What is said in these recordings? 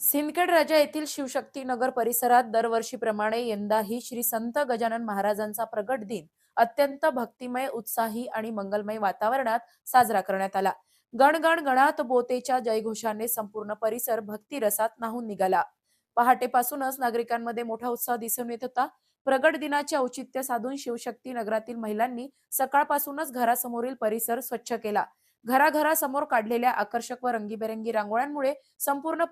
सिंदखेड राजा येथील शिवशक्ती नगर परिसरात दरवर्षीप्रमाणे यंदाही श्री संत गजानन महाराजांचा प्रगट दिन अत्यंत भक्तिमय, उत्साही आणि मंगलमय वातावरणात साजरा करण्यात आला. गणगण गणात बोतेच्या जयघोषाने संपूर्ण परिसर भक्तिरसात न्हाऊन निघाला. पहाटेपासूनच नागरिकांमध्ये मोठा उत्साह दिसून येत होता. प्रगट दिनाचे औचित्य साधून शिवशक्ती नगरातील महिलांनी सकाळपासूनच घरासमोरील परिसर स्वच्छ केला. घराघरासमोर काढलेल्या आकर्षक व रंगीबेरंगी रांगोळ्यांमुळे संपूर्ण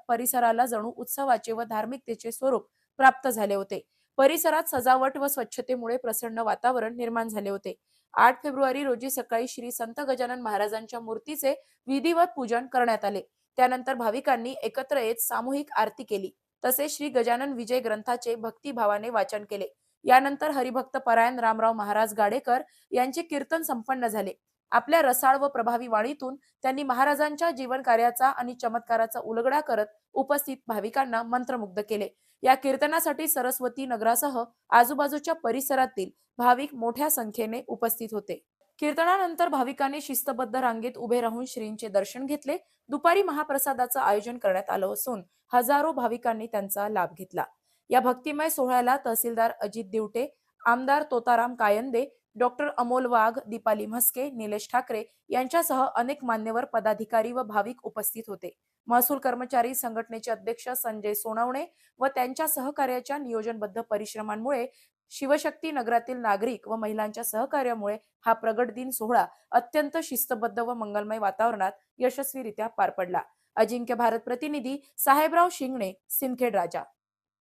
परिसराला जणू उत्सवाचे व धार्मिकतेचे स्वरूप प्राप्त झाले होते. परिसरात सजावट व स्वच्छतेमुळे प्रसन्न वातावरण निर्माण झाले होते. 8 फेब्रुवारी रोजी सकाळी श्री संत गजानन महाराजांच्या मूर्तीचे विधिवत पूजन करण्यात आले. त्यानंतर भाविकांनी एकत्र येत सामूहिक आरती केली. तसेच श्री गजानन विजय ग्रंथाचे भक्तिभावाने वाचन केले. यानंतर हरिभक्त परायण रामराव महाराज गाडेकर यांचे कीर्तन संपन्न झाले. आपल्या रसाळ व प्रभावी वाणीतून त्यांनी महाराजांच्या जीवन कार्याचा आणि चमत्काराचा उलगडा करत उपस्थित भाविकांना मंत्रमुग्ध केले. या कीर्तनासाठी सरस्वती नगरासह आजूबाजूच्या परिसरातील भाविक मोठ्या संख्येने उपस्थित होते. कीर्तनानंतर भाविकांनी शिस्तबद्ध रांगेत उभे राहून श्रींचे दर्शन घेतले. दुपारी महाप्रसादाचं आयोजन करण्यात आलं असून हजारो भाविकांनी त्यांचा लाभ घेतला. या भक्तिमय सोहळ्याला तहसीलदार अजित दिवटे, आमदार तोताराम कायंदे, डॉक्टर अमोल वाघ, दीपाली म्हस्के, निलेश ठाकरे यांच्यासह अनेक मान्यवर पदाधिकारी व भाविक उपस्थित होते. महसूल कर्मचारी संघटनेचे अध्यक्ष संजय सोनवणे व त्यांच्या सहकार्याच्या नियोजनबद्ध परिश्रमांमुळे शिवशक्ती नगरातील नागरिक व महिलांच्या सहकार्यामुळे हा प्रगट दिन सोहळा अत्यंत शिस्तबद्ध व मंगलमय वातावरणात यशस्वीरित्या पार पडला. अजिंक्य भारत प्रतिनिधी साहेबराव शिंगणे, सिंदखेड राजा.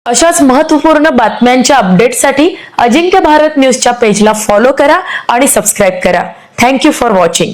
अशाच महत्त्वपूर्ण बातम्यांच्या अपडेटसाठी अजिंक्य भारत न्यूजच्या पेजला फॉलो करा आणि सबस्क्राईब करा. Thank you for watching.